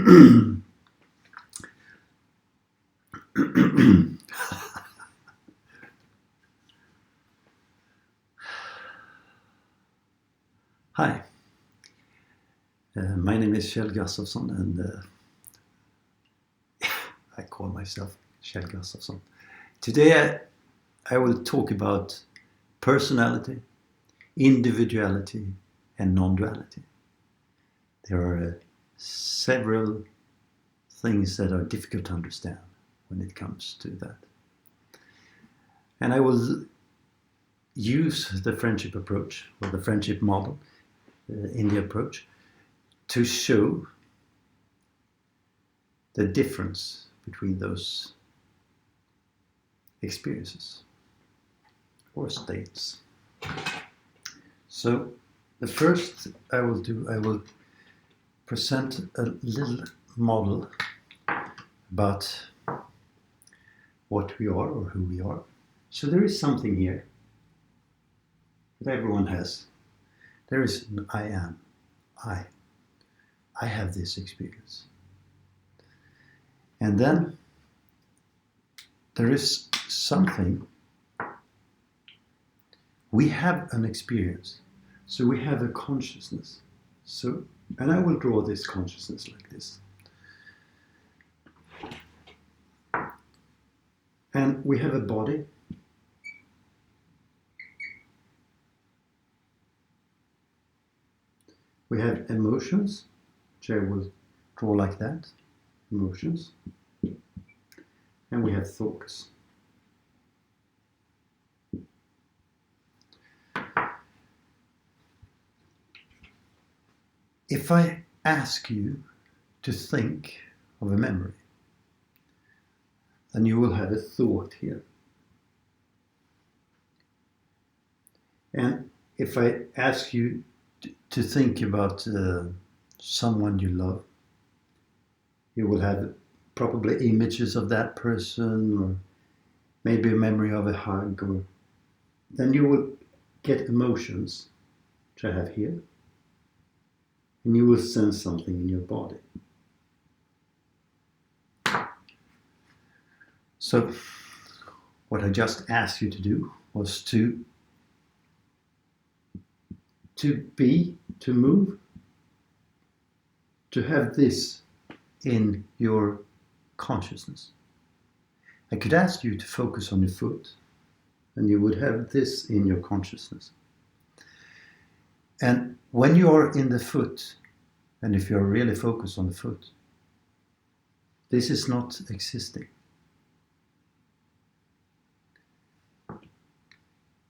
Hi, my name is Kjell Gustafsson, and I call myself Kjell Gustafsson. Today I will talk about personality, individuality and non-duality. There are several things that are difficult to understand when it comes to that. And I will use the friendship approach, or the friendship model in the approach, to show the difference between those experiences or states. So the first I will present a little model about what we are or who we are. So there is something here that everyone has. There is an I am. I have this experience. And then there is something. We have an experience. So we have a consciousness. So, and I will draw this consciousness like this. And we have a body. We have emotions, which I will draw like that, emotions. And we have thoughts. If I ask you to think of a memory, then you will have a thought here. And if I ask you to think about someone you love, you will have probably images of that person, or maybe a memory of a hug, or then you will get emotions, which I have here, and you will sense something in your body. So what I just asked you to do was to move, to have this in your consciousness. I could ask you to focus on your foot, and you would have this in your consciousness. And when you are in the foot, and if you're really focused on the foot, this is not existing.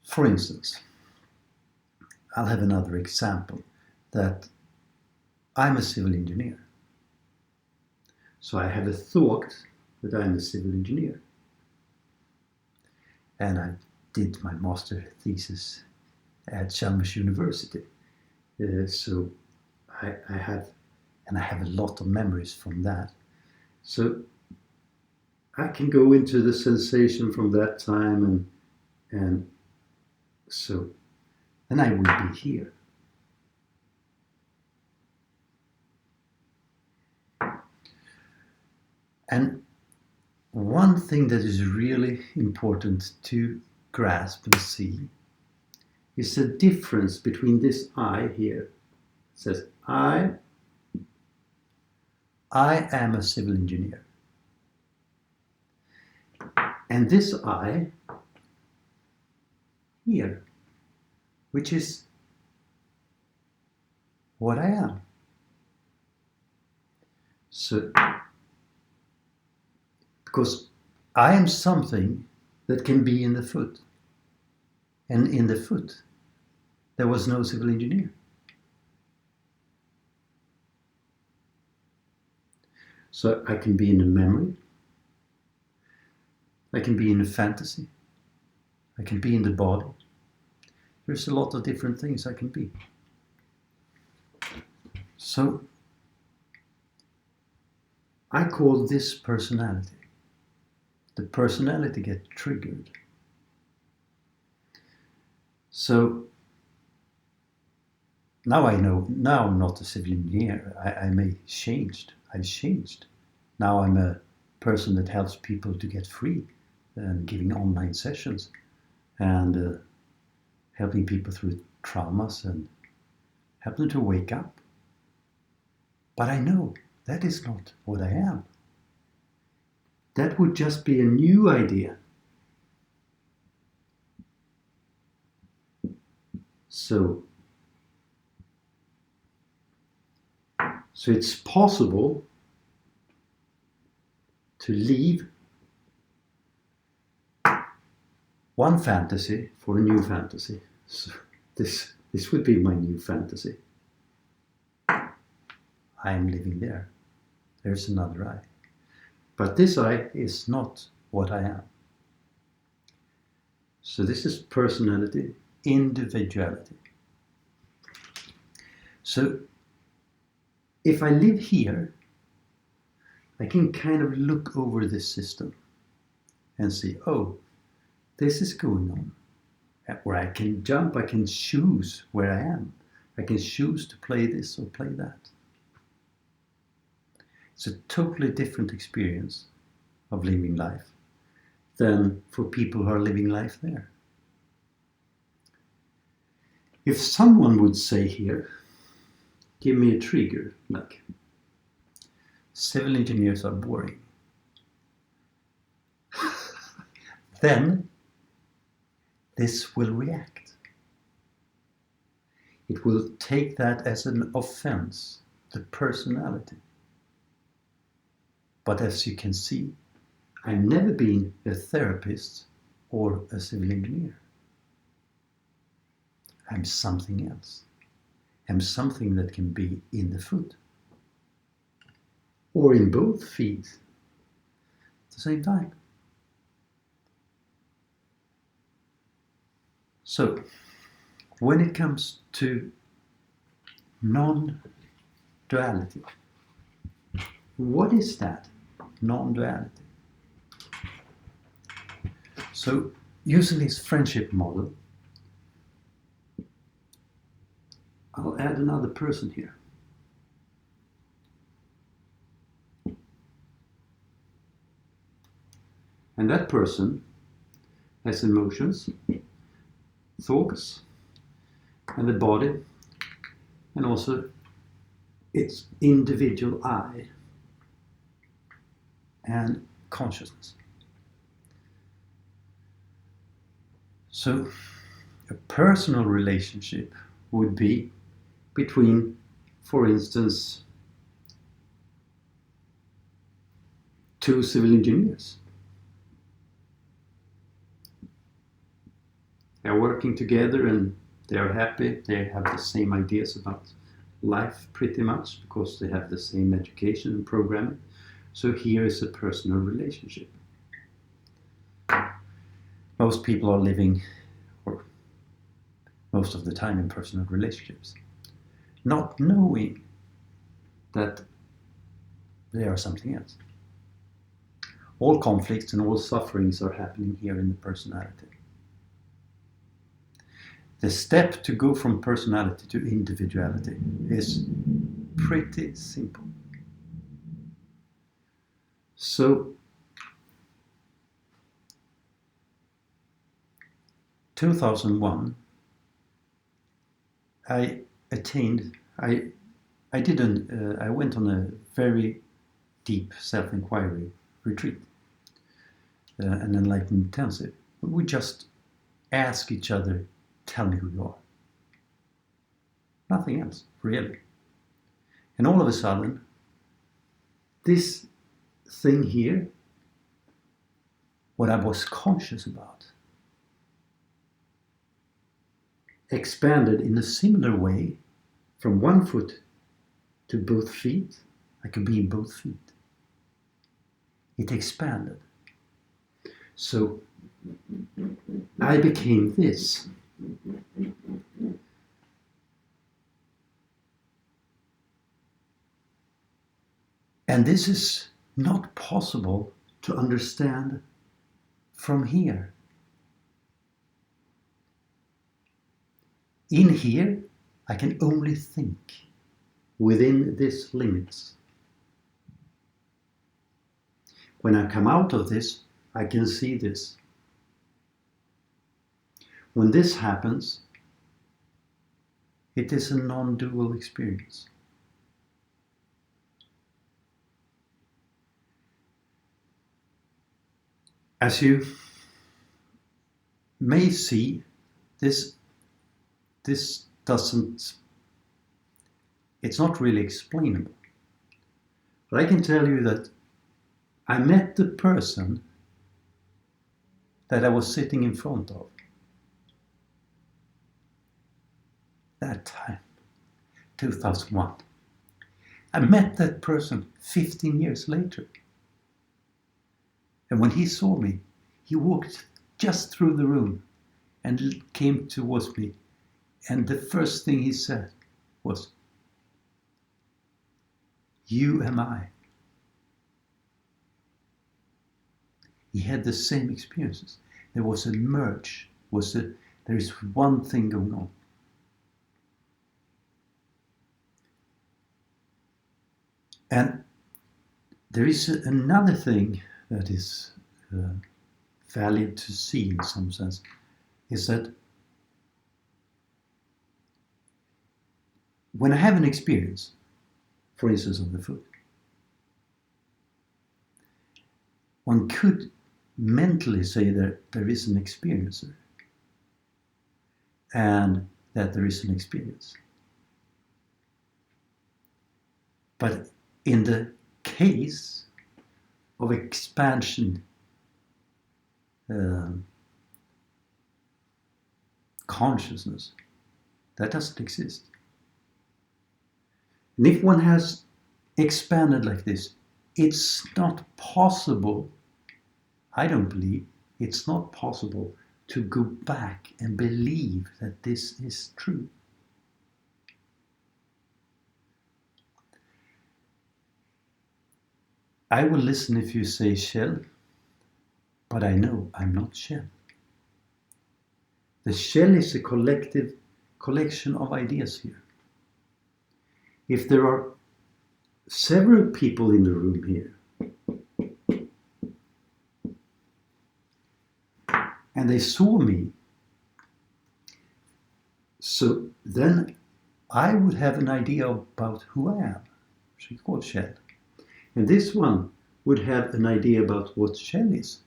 For instance, I'll have another example, that I'm a civil engineer. So I have a thought that I'm a civil engineer. And I did my master thesis at Chalmers University. So I have a lot of memories from that. So I can go into the sensation from that time, and so then I will be here. And one thing that is really important to grasp and see is the difference between this I here. It says, I am a civil engineer. And this I here, which is what I am. So, because I am something that can be in the foot. And in the foot, there was no civil engineer. So I can be in a memory. I can be in a fantasy. I can be in the body. There's a lot of different things I can be. So I call this personality. The personality gets triggered. So now I know, now I'm not a civil engineer. I may changed. I've changed. Now I'm a person that helps people to get free and giving online sessions and helping people through traumas and help them to wake up. But I know that is not what I am. That would just be a new idea. So it's possible to leave one fantasy for a new fantasy. So this would be my new fantasy. I am living there. There's another I. But this I is not what I am. So this is personality, individuality. So if I live here, I can kind of look over this system and see, oh, this is going on. Where I can jump, I can choose where I am. I can choose to play this or play that. It's a totally different experience of living life than for people who are living life there. If someone would say here, give me a trigger, like civil engineers are boring, then this will react. It will take that as an offense, the personality. But as you can see, I've never been a therapist or a civil engineer. I'm something else. I'm something that can be in the foot or in both feet at the same time. So, when it comes to non-duality, what is that? Non-duality. So, using this friendship model, I'll add another person here. And that person has emotions, thoughts, and the body, and also its individual I and consciousness. So a personal relationship would be between, for instance, two civil engineers. They're working together and they're happy. They have the same ideas about life pretty much because they have the same education and programming. So here is a personal relationship. Most people are living, or most of the time, in personal relationships, not knowing that they are something else. All conflicts and all sufferings are happening here in the personality. The step to go from personality to individuality is pretty simple. So, 2001, I went on a very deep self-inquiry retreat, an enlightenment intensive. We just ask each other, tell me who you are. Nothing else, really. And all of a sudden, this thing here, what I was conscious about, expanded in a similar way from one foot to both feet. I could be in both feet. It expanded. So I became this. And this is not possible to understand from here. In here, I can only think within these limits. When I come out of this, I can see this. When this happens, it is a non-dual experience. As you may see, this doesn't, it's not really explainable. But I can tell you that I met the person that I was sitting in front of that time, 2001. I met that person 15 years later. And when he saw me, he walked just through the room and came towards me. And the first thing he said was, "You am I." He had the same experiences. There was a merge. There is one thing going on. And there is another thing that is valid to see in some sense, is that when I have an experience, for instance of the foot, one could mentally say that there is an experiencer and that there is an experience. But in the case of expansion consciousness, that doesn't exist. And if one has expanded like this, it's not possible, I don't believe, it's not possible to go back and believe that this is true. I will listen if you say Kjell, but I know I'm not Kjell. The Kjell is a collection of ideas here. If there are several people in the room here, and they saw me, so then I would have an idea about who I am. She's called Kjell. And this one would have an idea about what Kjell is.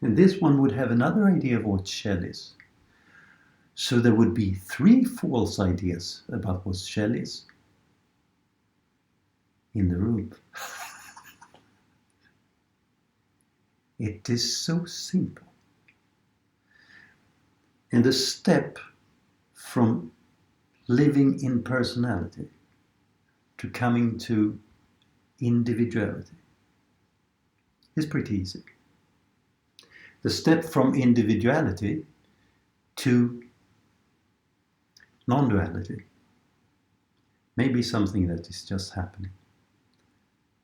And this one would have another idea of what Kjell is. So there would be 3 false ideas about what Kjell is in the room. It is so simple. And the step from living in personality to coming to individuality is pretty easy. The step from individuality to non-duality may be something that is just happening.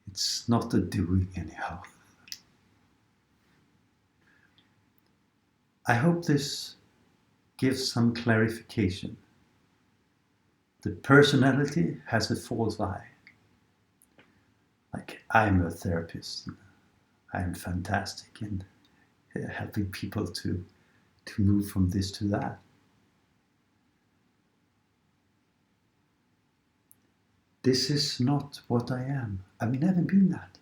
It's not a doing anyhow. I hope this gives some clarification. The personality has a false eye. Like, I'm a therapist, I'm fantastic in helping people to move from this to that. This is not what I am. I've never been that.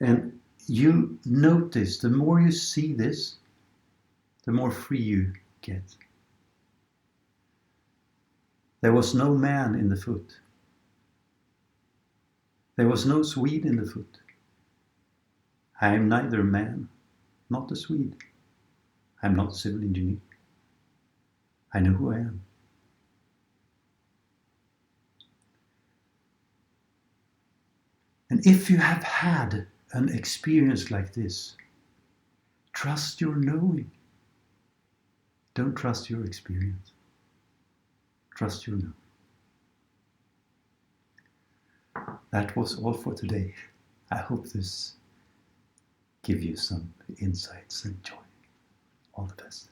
And you notice, the more you see this, the more free you get. There was no man in the foot. There was no Swede in the foot. I am neither a man, not a Swede. I am not a civil engineer. I know who I am. And if you have had an experience like this, trust your knowing. Don't trust your experience. Trust your knowing. That was all for today. I hope this gives you some insights and joy. All the best.